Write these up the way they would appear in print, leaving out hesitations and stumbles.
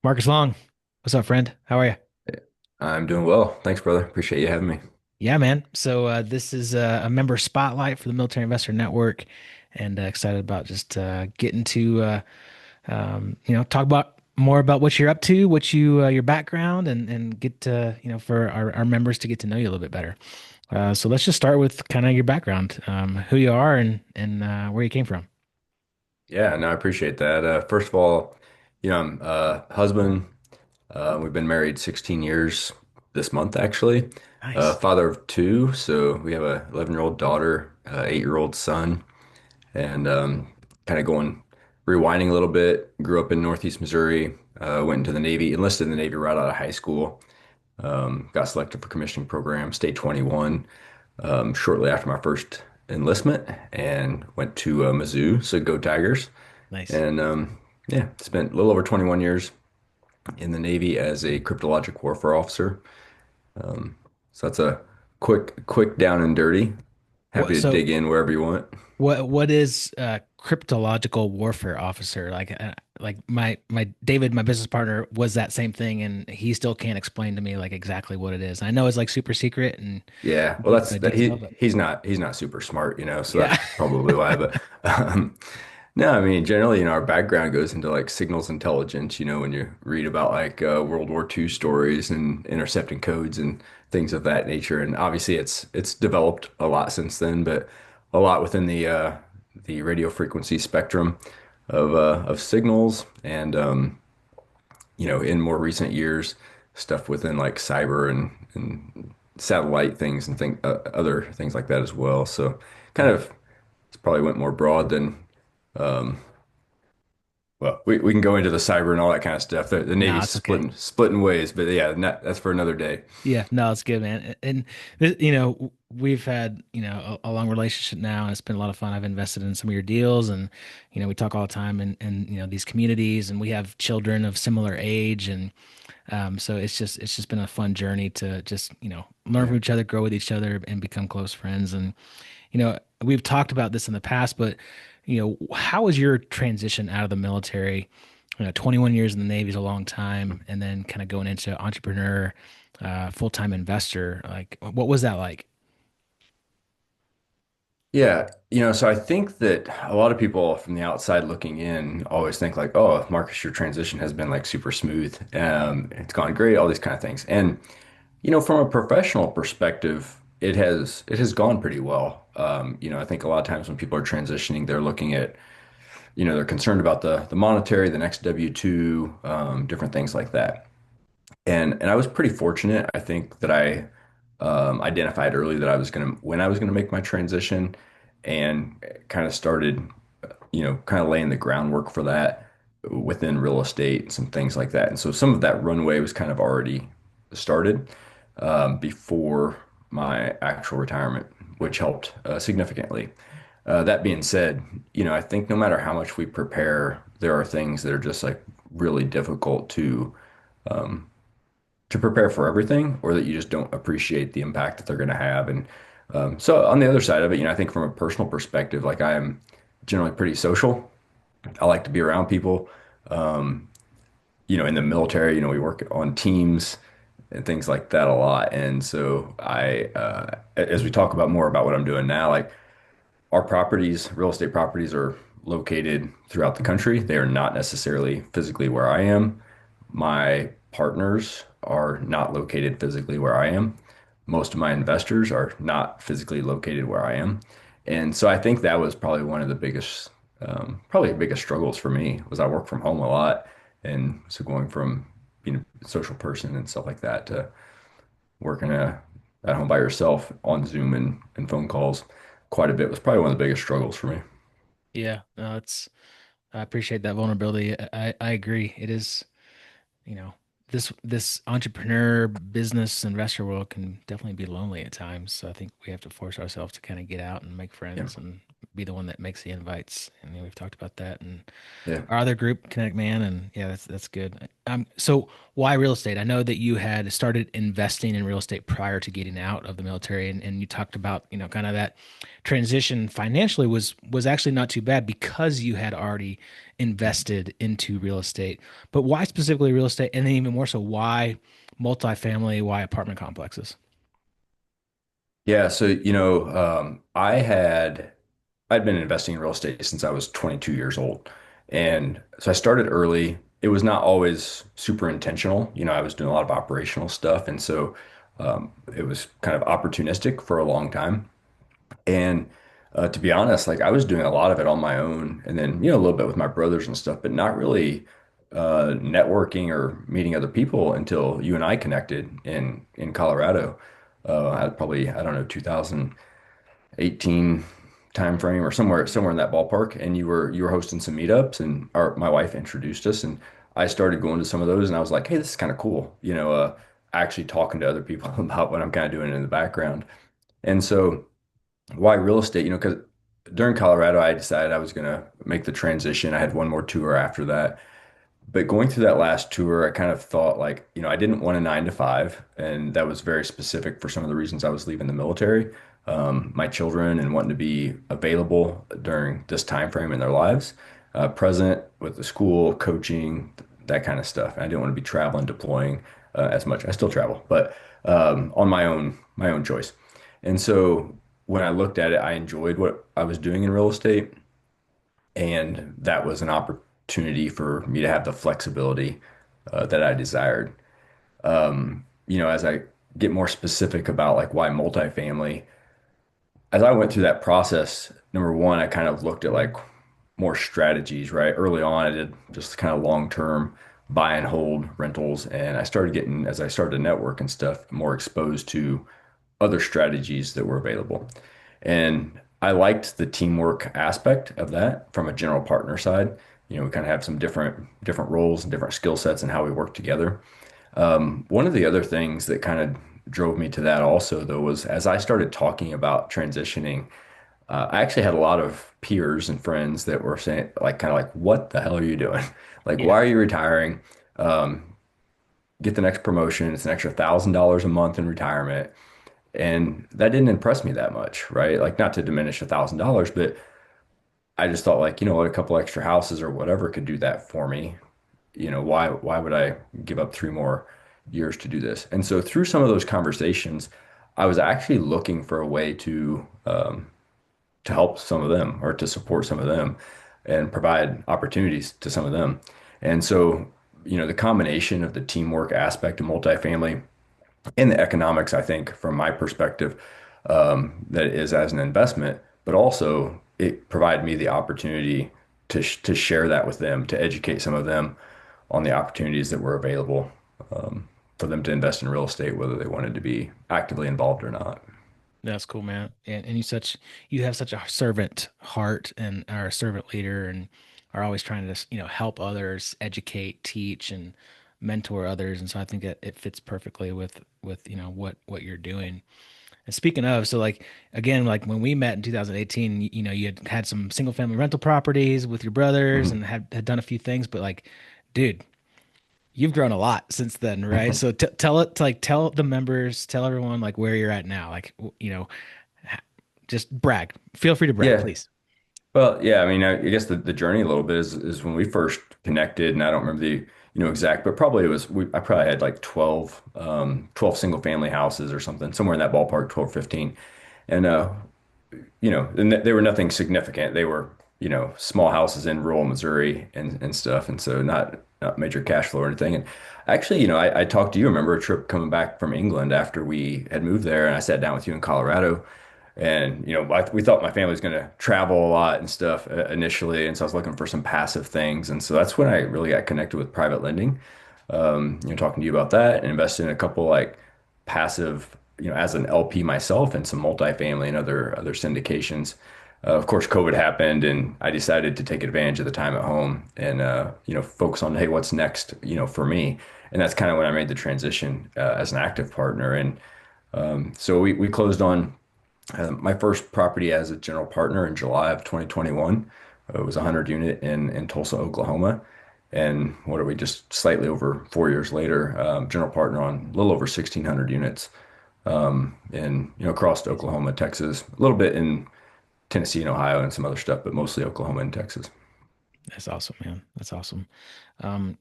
Marcus Long, what's up, friend? How are you? I'm doing well. Thanks, brother. Appreciate you having me. Yeah, man. This is a member spotlight for the Military Investor Network, and excited about just getting to talk about more about what you're up to, what your background, and get to for our members to get to know you a little bit better. So let's just start with kind of your background, who you are, and where you came from. Yeah, no, I appreciate that. First of all, I'm a husband. We've been married 16 years this month, actually. Nice, Father of two, so we have a 11-year-old daughter, 8-year-old son, and kind of going rewinding a little bit. Grew up in Northeast Missouri. Went into the Navy, enlisted in the Navy right out of high school. Got selected for commissioning program, stayed 21 shortly after my first enlistment and went to Mizzou, so go Tigers. nice. And yeah, spent a little over 21 years in the Navy as a cryptologic warfare officer. Um, so that's a quick down and dirty. Happy What to dig so in wherever you want. what is cryptological warfare officer? Like my David, my business partner, was that same thing, and he still can't explain to me like exactly what it is. I know it's like super secret and Yeah, well, deep that's that detail, but he's not super smart, so yeah. that's probably why. But no, I mean, generally, our background goes into like signals intelligence, when you read about like World War II stories and intercepting codes and things of that nature. And obviously it's developed a lot since then, but a lot within the radio frequency spectrum of signals and in more recent years, stuff within like cyber and satellite things and other things like that as well. So kind Yeah. of it's probably went more broad than um, well, we can go into the cyber and all that kind of stuff. The No, Navy's it's okay. splitting ways, but yeah, that's for another day. Yeah, no, it's good, man. And we've had, a long relationship now, and it's been a lot of fun. I've invested in some of your deals, and we talk all the time in these communities, and we have children of similar age, and so it's just been a fun journey to just, learn Yeah. from each other, grow with each other, and become close friends. And we've talked about this in the past, but how was your transition out of the military? 21 years in the Navy is a long time, and then kind of going into entrepreneur, full-time investor. Like, what was that like? Yeah, so I think that a lot of people from the outside looking in always think like, oh, Marcus, your transition has been like super smooth. It's gone great, all these kind of things. And from a professional perspective, it has gone pretty well. I think a lot of times when people are transitioning, they're looking at, they're concerned about the monetary, the next W-2, different things like that. And I was pretty fortunate. I think that I identified early that when I was gonna make my transition, and kind of started, kind of laying the groundwork for that within real estate and some things like that. And so some of that runway was kind of already started before my actual retirement, which helped significantly. That being said, I think no matter how much we prepare, there are things that are just like really difficult um, to prepare for everything, or that you just don't appreciate the impact that they're going to have. And so on the other side of it, I think from a personal perspective, like I am generally pretty social. I like to be around people. Um, in the military, we work on teams and things like that a lot. And so as we talk about more about what I'm doing now, like our properties, real estate properties are located throughout the country. They are not necessarily physically where I am. My partners are not located physically where I am. Most of my investors are not physically located where I am. And so I think that was probably one of the biggest struggles for me was I work from home a lot. And so going from being a social person and stuff like that to working at home by yourself on Zoom and phone calls quite a bit was probably one of the biggest struggles for me. Yeah, no, I appreciate that vulnerability. I agree. It is, you know, this entrepreneur, business, investor world can definitely be lonely at times. So I think we have to force ourselves to kind of get out and make Yeah. friends and be the one that makes the invites. And we've talked about that. And Yeah. our other group, Kinetic Man, and yeah, that's good. So why real estate? I know that you had started investing in real estate prior to getting out of the military, and you talked about, kind of that transition financially was actually not too bad because you had already invested into real estate. But why specifically real estate? And then even more so, why multifamily, why apartment complexes? Yeah. So, I'd been investing in real estate since I was 22 years old. And so I started early. It was not always super intentional. I was doing a lot of operational stuff. And so it was kind of opportunistic for a long time. And to be honest, like I was doing a lot of it on my own and then, a little bit with my brothers and stuff, but not really networking or meeting other people until you and I connected in Colorado. I probably, I don't know, 2018 time frame or somewhere in that ballpark. And you were hosting some meetups and my wife introduced us and I started going to some of those and I was like, hey, this is kind of cool, actually talking to other people about what I'm kind of doing in the background. And so why real estate? Because during Colorado, I decided I was going to make the transition. I had one more tour after that. But going through that last tour, I kind of thought like, I didn't want a 9 to 5. And that was very specific for some of the reasons I was leaving the military. My children and wanting to be available during this time frame in their lives, present with the school, coaching, that kind of stuff. And I didn't want to be traveling, deploying as much. I still travel, but on my own choice. And so when I looked at it, I enjoyed what I was doing in real estate. And that was an opportunity for me to have the flexibility that I desired. As I get more specific about like why multifamily, as I went through that process, number one, I kind of looked at like more strategies, right? Early on, I did just kind of long-term buy and hold rentals. And I started getting, as I started to network and stuff, more exposed to other strategies that were available. And I liked the teamwork aspect of that from a general partner side. We kind of have some different roles and different skill sets and how we work together. One of the other things that kind of drove me to that also, though, was as I started talking about transitioning, I actually had a lot of peers and friends that were saying, like, kind of like, what the hell are you doing? Like, why Yeah. are you retiring? Get the next promotion. It's an extra $1,000 a month in retirement. And that didn't impress me that much, right? Like, not to diminish $1,000, but I just thought, like, what, a couple extra houses or whatever could do that for me. Why would I give up 3 more years to do this? And so through some of those conversations, I was actually looking for a way to help some of them or to support some of them and provide opportunities to some of them. And so, the combination of the teamwork aspect of multifamily and the economics, I think, from my perspective, that it is as an investment, but also it provided me the opportunity to share that with them, to educate some of them on the opportunities that were available for them to invest in real estate, whether they wanted to be actively involved or not. That's cool, man. And you have such a servant heart and are a servant leader and are always trying to, help others, educate, teach, and mentor others. And so I think it fits perfectly with, what you're doing. And speaking of, so like again, like when we met in 2018, you had some single family rental properties with your brothers Mhm. and had done a few things, but like, dude, you've grown a lot since then, right? So tell the members, tell everyone like where you're at now. Like, just brag. Feel free to brag, Yeah. please. Well, yeah, I mean, I guess the journey a little bit is when we first connected, and I don't remember the, exact, but probably it was, I probably had like 12 single family houses or something, somewhere in that ballpark, 12, 15. And, and they were nothing significant. They were, small houses in rural Missouri and stuff. And so not major cash flow or anything. And actually, I talked to you, remember a trip coming back from England after we had moved there, and I sat down with you in Colorado. And, we thought my family was going to travel a lot and stuff initially. And so I was looking for some passive things. And so that's when I really got connected with private lending. Talking to you about that and invested in a couple like passive, as an LP myself and some multifamily and other syndications. Of course, COVID happened and I decided to take advantage of the time at home and, focus on, hey, what's next, for me. And that's kind of when I made the transition as an active partner. And so we closed on My first property as a general partner in July of 2021. It was a 100 unit in Tulsa, Oklahoma. And what are we, just slightly over 4 years later, general partner on a little over 1,600 units in, across Amazing. Oklahoma, Texas, a little bit in Tennessee and Ohio and some other stuff, but mostly Oklahoma and Texas. That's awesome, man. That's awesome. Um,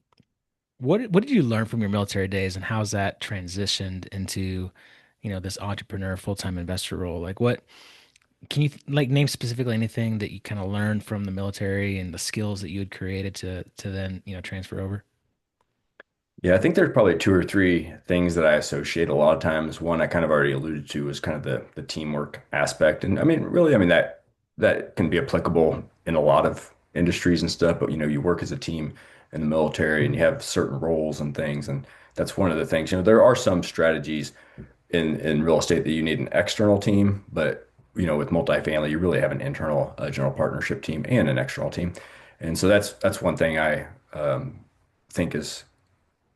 what did you learn from your military days, and how's that transitioned into, this entrepreneur, full-time investor role? Like, what can you like name specifically anything that you kind of learned from the military and the skills that you had created to then, transfer over? Yeah, I think there's probably two or three things that I associate a lot of times. One I kind of already alluded to was kind of the teamwork aspect. And I mean, really, I mean that can be applicable in a lot of industries and stuff, but you work as a team in the military and you have certain roles and things. And that's one of the things. There are some strategies in real estate that you need an external team, but with multifamily, you really have an internal general partnership team and an external team. And so that's one thing I think is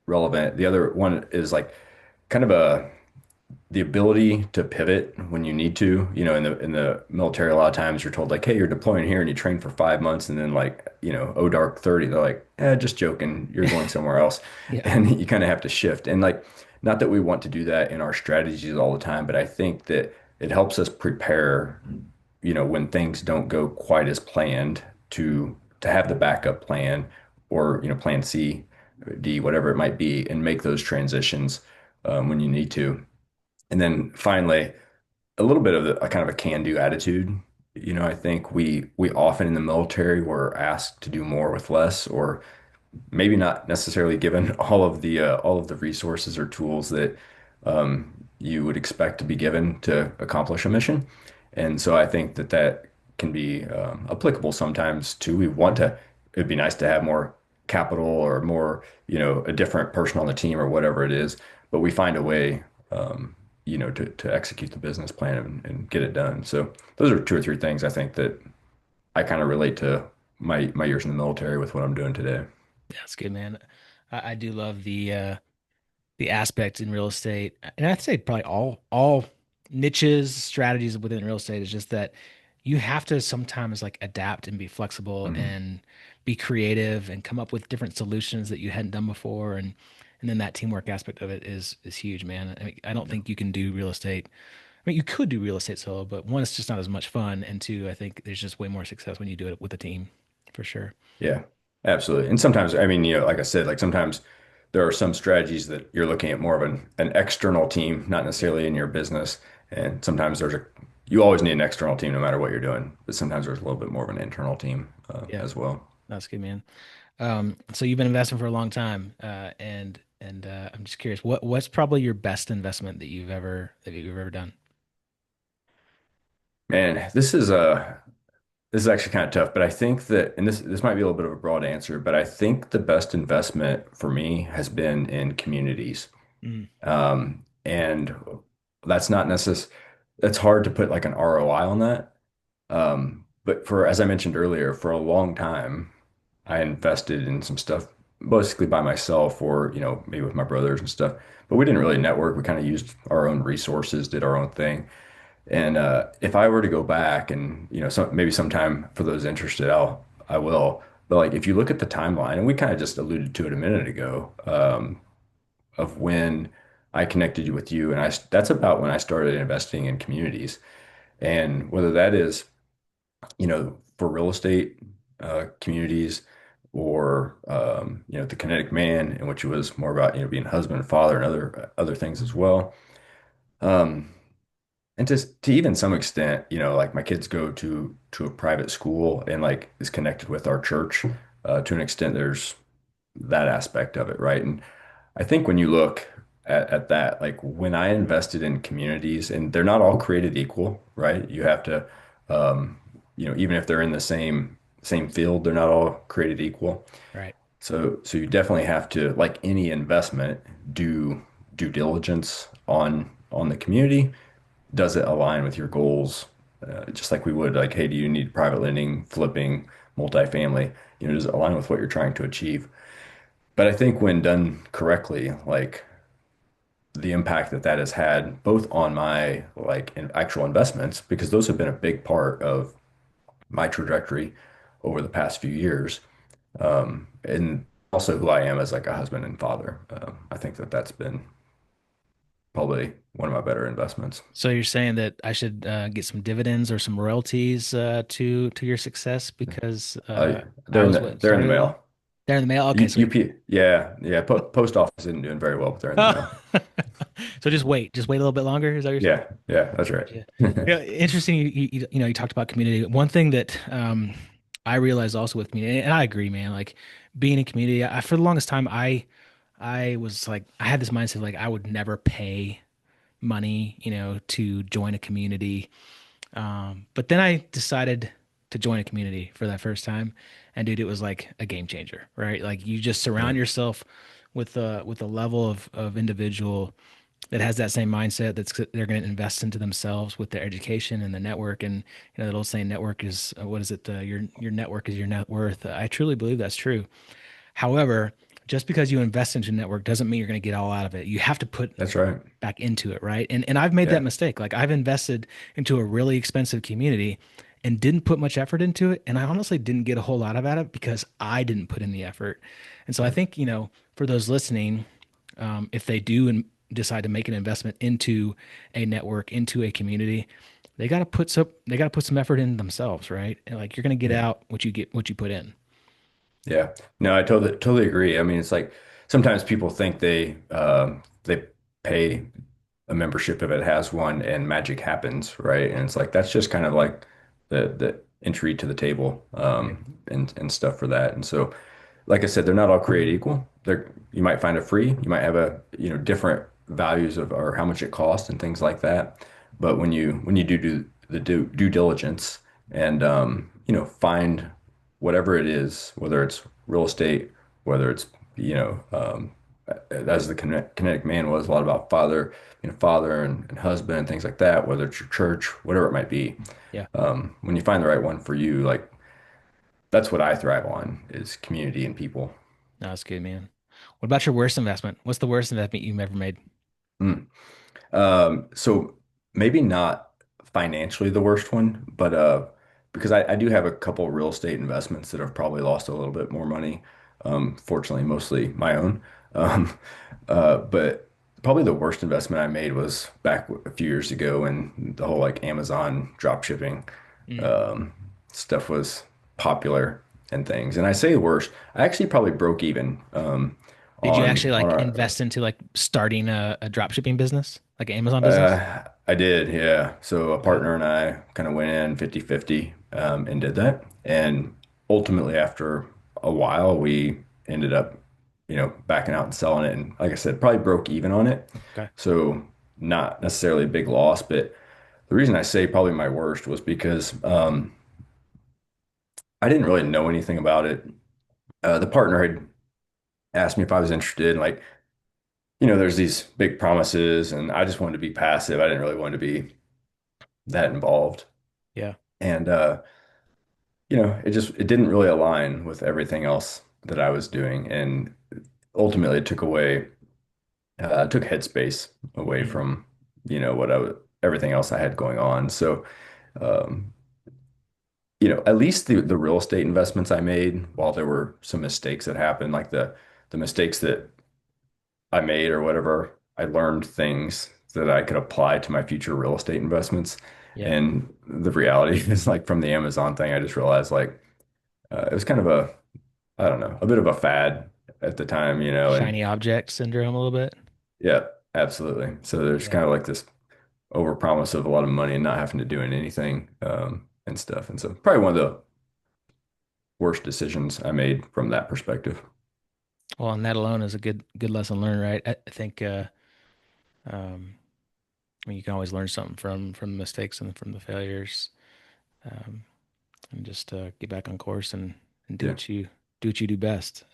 relevant. The other one is like kind of the ability to pivot when you need to. In the military, a lot of times you're told like, hey, you're deploying here and you train for 5 months, and then like, oh dark 30, they're like, just joking, you're going somewhere else. Yeah. And you kind of have to shift. And like, not that we want to do that in our strategies all the time, but I think that it helps us prepare, when things don't go quite as planned to have the backup plan or, plan C, D, whatever it might be, and make those transitions when you need to. And then finally, a little bit of a kind of a can-do attitude. I think we often in the military were asked to do more with less, or maybe not necessarily given all of the resources or tools that you would expect to be given to accomplish a mission. And so I think that can be applicable sometimes too. We want to. It'd be nice to have more capital or more, a different person on the team or whatever it is, but we find a way, to execute the business plan and get it done. So those are two or three things I think that I kind of relate to my years in the military with what I'm doing today. Yeah, that's good, man. I do love the aspect in real estate, and I'd say probably all niches, strategies within real estate is just that you have to sometimes like adapt and be flexible Mhm. and be creative and come up with different solutions that you hadn't done before, and then that teamwork aspect of it is huge, man. I mean, I don't Yeah. think you can do real estate. I mean, you could do real estate solo, but one, it's just not as much fun, and two, I think there's just way more success when you do it with a team, for sure. Yeah, absolutely. And sometimes, I mean, like I said, like sometimes there are some strategies that you're looking at more of an external team, not Yeah. necessarily in your business. And sometimes you always need an external team no matter what you're doing, but sometimes there's a little bit more of an internal team Yeah, as well. that's good, man. So you've been investing for a long time, and I'm just curious, what's probably your best investment that you've ever done? Man, this is actually kind of tough, but I think that, and this might be a little bit of a broad answer, but I think the best investment for me has been in communities. Mm, And that's not necessarily, it's hard to put like an ROI on that. But as I mentioned earlier, for a long time, I invested in some stuff basically by myself or, maybe with my brothers and stuff. But we didn't really network. We kind of used our own resources, did our own thing. And if I were to go back and, maybe sometime for those interested, I will. But like if you look at the timeline, and we kind of just alluded to it a minute ago, of when I connected with you, and that's about when I started investing in communities. And whether that is, for real estate communities or the Kinetic Man, in which it was more about being husband and father and other things as well. Um, and to even some extent, like my kids go to a private school and like is connected with our church to an extent. There's that aspect of it, right? And I think when you look at that, like when I invested in communities, and they're not all created equal, right? You have to, um, even if they're in the same field, they're not all created equal. right. So you definitely have to, like any investment, do due diligence on the community. Does it align with your goals? Just like we would, like, hey, do you need private lending, flipping, multifamily? Does it align with what you're trying to achieve? But I think when done correctly, like the impact that that has had both on my actual investments, because those have been a big part of my trajectory over the past few years, and also who I am as like a husband and father. I think that that's been probably one of my better investments. So you're saying that I should get some dividends or some royalties to your success because Uh, I they're in was the what they're in the started it all? mail. They're in the mail. Okay, sweet. Yeah, yeah. Post office isn't doing very well, but they're in the Oh. mail. So just wait a little bit longer. Is that what you're saying? Yeah, yeah, that's right. Gotcha. Yeah, interesting. You talked about community. One thing that I realized also with community, and I agree, man. Like being in community, for the longest time, I was like, I had this mindset like I would never pay money, to join a community. But then I decided to join a community for that first time, and dude, it was like a game changer, right? Like you just Yeah, surround yourself with a level of individual that has that same mindset that's they're going to invest into themselves with their education and the network. And that old saying, network is what is it? Your network is your net worth. I truly believe that's true. However, just because you invest into a network doesn't mean you're going to get all out of it. You have to put that's right. back into it, right? And I've made that Yeah, mistake. Like I've invested into a really expensive community and didn't put much effort into it. And I honestly didn't get a whole lot out of it because I didn't put in the effort. And so I yeah, think, for those listening, if they do and decide to make an investment into a network, into a community, they got to put some effort in themselves, right? And like you're going to get yeah. out what you put in. Yeah. No, I totally agree. I mean, it's like sometimes people think they pay a membership if it has one and magic happens, right? And it's like that's just kind of like the entry to the table Yeah. and stuff for that. And so like I said, they're not all created equal. They're you might find it free, you might have a different values of or how much it costs and things like that. But when you do the due diligence and find whatever it is, whether it's real estate, whether it's you know as the Kinetic Man was a lot about father and husband and things like that, whether it's your church, whatever it might be. Yeah. When you find the right one for you, like that's what I thrive on is community and people. No, that's good, man. What about your worst investment? What's the worst investment you've ever made? Mm. So maybe not financially the worst one, but because I do have a couple real estate investments that have probably lost a little bit more money. Fortunately, mostly my own. Um, but probably the worst investment I made was back a few years ago when the whole like Amazon drop shipping Mm. um, stuff was popular and things. And I say worst, I actually probably broke even Did you actually on like our invest into like starting a drop shipping business, like an Amazon business? I did, yeah. So a Okay. partner and I kind of went in 50-50 and did that. And ultimately, after a while, we ended up, backing out and selling it. And like I said, probably broke even on it. Okay. So not necessarily a big loss, but the reason I say probably my worst was because I didn't really know anything about it. The partner had asked me if I was interested, and like, there's these big promises, and I just wanted to be passive. I didn't really want to be that involved. Yeah. And it didn't really align with everything else that I was doing. And ultimately it took headspace away Mm. from, what I was everything else I had going on. So um, at least the real estate investments I made, while there were some mistakes that happened, like the mistakes that I made or whatever, I learned things that I could apply to my future real estate investments. Yeah. And the reality is like from the Amazon thing, I just realized like it was kind of I don't know, a bit of a fad at the time, and Shiny object syndrome a little bit. yeah, absolutely. So there's Yeah. kind of like this overpromise of a lot of money and not having to do anything and stuff. And so probably one of the worst decisions I made from that perspective. Well, and that alone is a good lesson learned, right? I think um I mean you can always learn something from the mistakes and from the failures. Um and just get back on course and Yeah. do what you do best.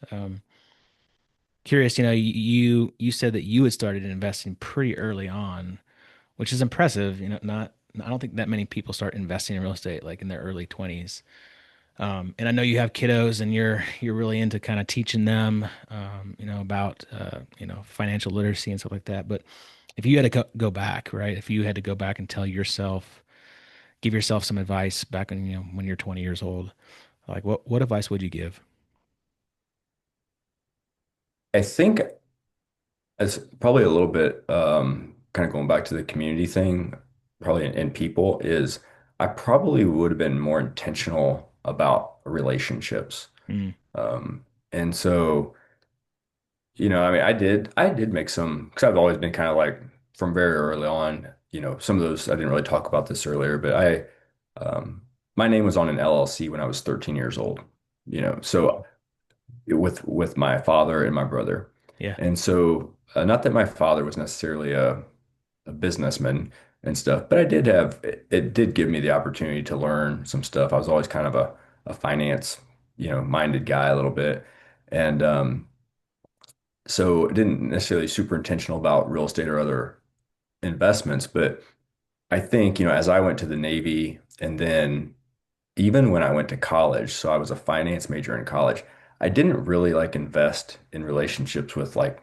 Curious, you said that you had started investing pretty early on, which is impressive. Not I don't think that many people start investing in real estate like in their early 20s. And I know you have kiddos and you're really into kind of teaching them, about, financial literacy and stuff like that. But if you had to go back, right? If you had to go back and give yourself some advice back when you're 20 years old, like what advice would you give? I think it's probably a little bit kind of going back to the community thing, probably in people is I probably would have been more intentional about relationships. Mm, And so, I mean, I did make some, because I've always been kind of like from very early on, some of those, I didn't really talk about this earlier, but um, my name was on an LLC when I was 13 years old, so wow. with my father and my brother. Yeah. And so, not that my father was necessarily a businessman and stuff, but it did give me the opportunity to learn some stuff. I was always kind of a finance, minded guy a little bit. And so, I didn't necessarily super intentional about real estate or other investments, but I think, as I went to the Navy and then even when I went to college, so I was a finance major in college, I didn't really like invest in relationships with like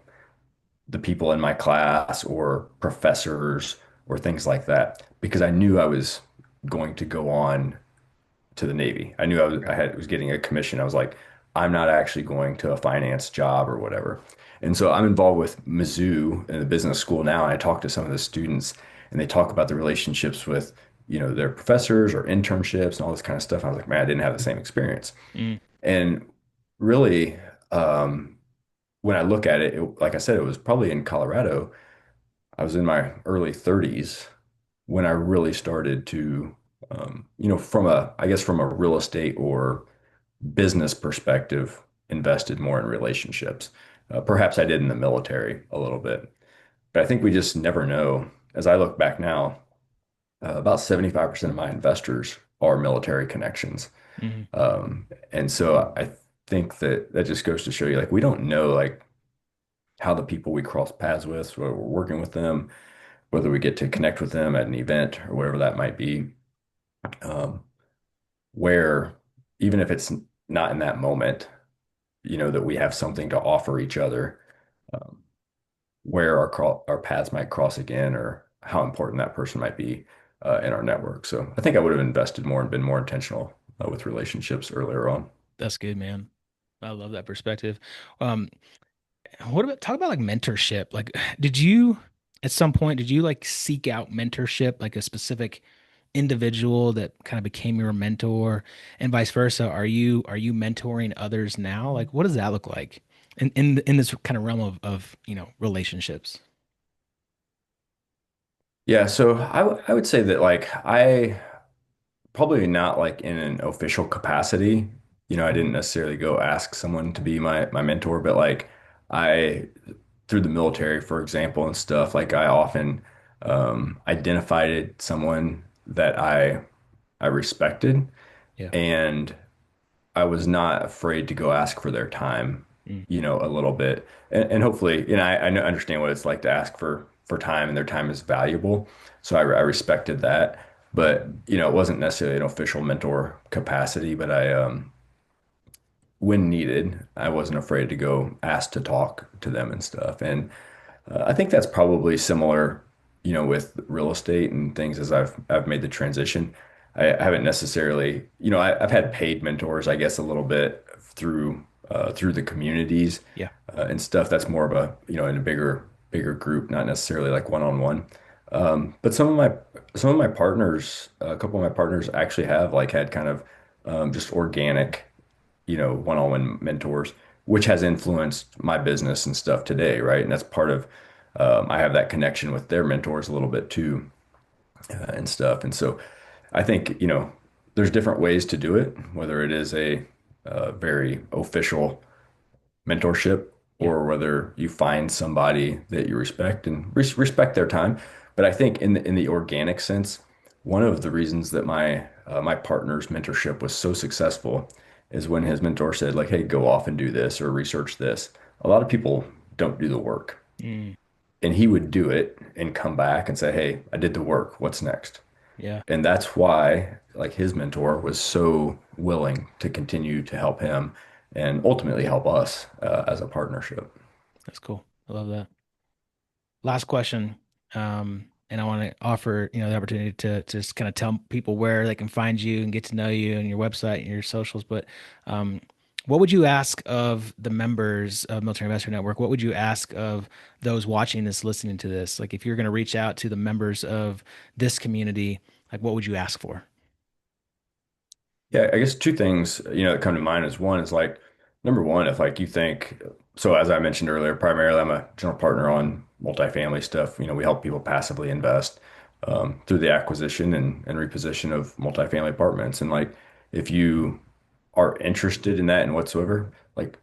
the people in my class or professors or things like that because I knew I was going to go on to the Navy. I knew Right. was getting a commission. I was like, I'm not actually going to a finance job or whatever. And so I'm involved with Mizzou in the business school now, and I talk to some of the students, and they talk about the relationships with, their professors or internships and all this kind of stuff. I was like, man, I didn't have the same experience. Mm, And really, um, when I look at it, like I said, it was probably in Colorado. I was in my early 30s when I really started to, I guess from a real estate or business perspective, invested more in relationships. Perhaps I did in the military a little bit, but I think we just never know. As I look back now, about 75% of my investors are military connections. mm, And so I think that that just goes to show you, like, we don't know, like, how the people we cross paths with, whether we're working with them, whether we get to connect with them at an event or whatever that might be, um, where even if it's not in that moment, that we have something to offer each other, um, where our paths might cross again, or how important that person might be in our network. So I think I would have invested more and been more intentional with relationships earlier on. that's good, man. I love that perspective. Um, what about talk about like mentorship? Like, did you at some point did you like seek out mentorship, like a specific individual that kind of became your mentor, and vice versa? Are you mentoring others now? Like, what does that look like in this kind of realm of relationships? Yeah, so I would say that like I probably not like in an official capacity. I didn't necessarily go ask someone to be my mentor, but like I through the military, for example, and stuff, like I often identified someone that I respected, Yeah. and I was not afraid to go ask for their time, Mm, a little bit. And hopefully, understand what it's like to ask for time, and their time is valuable. So I respected that. But, it wasn't necessarily an official mentor capacity, but when needed, I wasn't afraid to go ask to talk to them and stuff. And I think that's probably similar, with real estate and things as I've made the transition. I haven't necessarily, I've had paid mentors, I guess, a little bit through the communities yeah. and stuff. That's more of a, in a bigger group, not necessarily like one on one. But some of my partners, a couple of my partners actually have like had kind of just organic one-on-one mentors, which has influenced my business and stuff today, right? And that's part of I have that connection with their mentors a little bit too, and stuff. And so I think, there's different ways to do it, whether it is a very official mentorship Yeah. or whether you find somebody that you respect and respect their time. But I think in the organic sense, one of the reasons that my partner's mentorship was so successful is when his mentor said like, "Hey, go off and do this or research this." A lot of people don't do the work, Mm, and he would do it and come back and say, "Hey, I did the work. What's next?" yeah. And that's why like his mentor was so willing to continue to help him and ultimately help us as a partnership. That's cool. I love that. Last question. And I want to offer, the opportunity to just kind of tell people where they can find you and get to know you and your website and your socials. But um, what would you ask of the members of Military Investor Network? What would you ask of those watching this, listening to this? Like if you're going to reach out to the members of this community, like what would you ask for? Yeah, I guess two things, that come to mind is one is like number one, if like you think so as I mentioned earlier, primarily I'm a general partner on multifamily stuff. We help people passively invest through the acquisition and reposition of multifamily apartments. And like if you are interested in that and whatsoever, like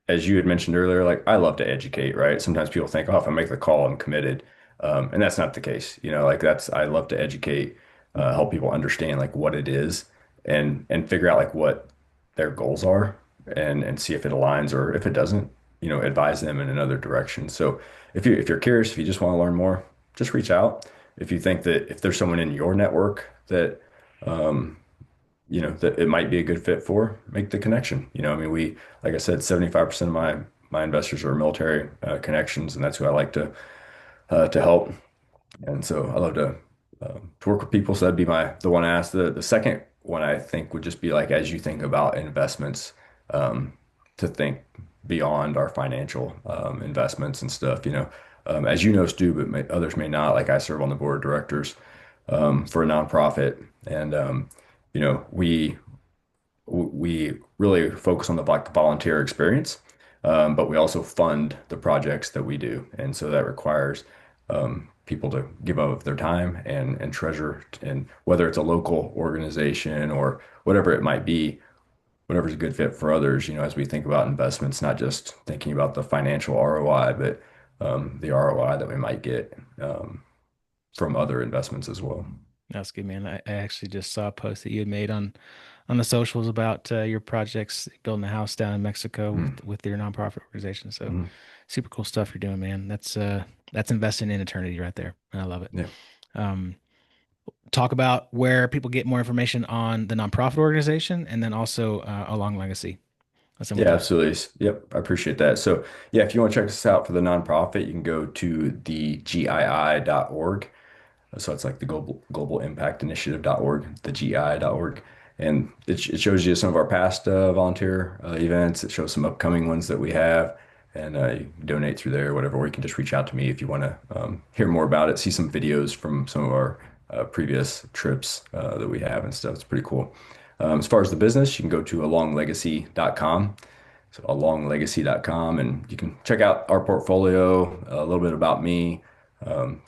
as you had mentioned earlier, like I love to educate, right? Sometimes people think, oh, if I make the call, I'm committed. And that's not the case. Like I love to educate, help people understand like what it is and figure out like what their goals are and see if it aligns or if it doesn't, advise them in another direction. So if you're curious, if you just want to learn more, just reach out. If you think that if there's someone in your network that that it might be a good fit for, make the connection. I mean, like I said, 75% of my investors are military connections, and that's who I like to help. And so I love to work with people. So that'd be the one I asked. The second one I think would just be like as you think about investments, um, to think beyond our financial investments and stuff. As you know, Stu, but others may not. Like I serve on the board of directors for a nonprofit, and we really focus on the volunteer experience, but we also fund the projects that we do. And so that requires people to give of their time and treasure, and whether it's a local organization or whatever it might be, whatever's a good fit for others, as we think about investments, not just thinking about the financial ROI, but the ROI that we might get from other investments as well. That's good, man. I actually just saw a post that you had made on the socials about your projects building a house down in Mexico Mm, with your nonprofit organization. So mm, super cool stuff you're doing, man. That's investing in eternity right there. And I love it. yeah. Um, talk about where people get more information on the nonprofit organization and then also a long legacy. That's in with Yeah, those. absolutely. Yep, I appreciate that. So, yeah, if you want to check us out for the nonprofit, you can go to the GII.org. So it's like the Global Impact Initiative.org, the GI.org. And it shows you some of our past volunteer events. It shows some upcoming ones that we have. And you can donate through there or whatever, or you can just reach out to me if you want to hear more about it, see some videos from some of our previous trips that we have and stuff. It's pretty cool. As far as the business, you can go to alonglegacy.com. So alonglegacy.com, and you can check out our portfolio, a little bit about me.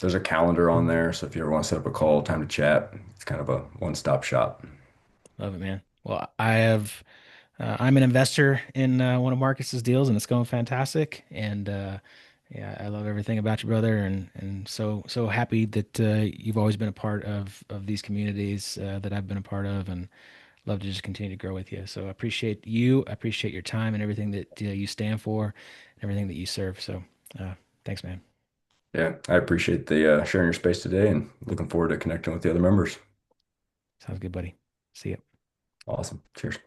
There's a calendar on there, so if you ever want to set up a call, time to chat, it's kind of a one-stop shop. Love it, man. Well, I'm an investor in one of Marcus's deals, and it's going fantastic. And yeah, I love everything about you, brother, and so happy that you've always been a part of these communities that I've been a part of, and love to just continue to grow with you. So I appreciate you. I appreciate your time and everything that you stand for, and everything that you serve. So uh, thanks, man. Yeah, I appreciate the sharing your space today, and looking forward to connecting with the other members. Sounds good, buddy. See ya. Awesome. Cheers.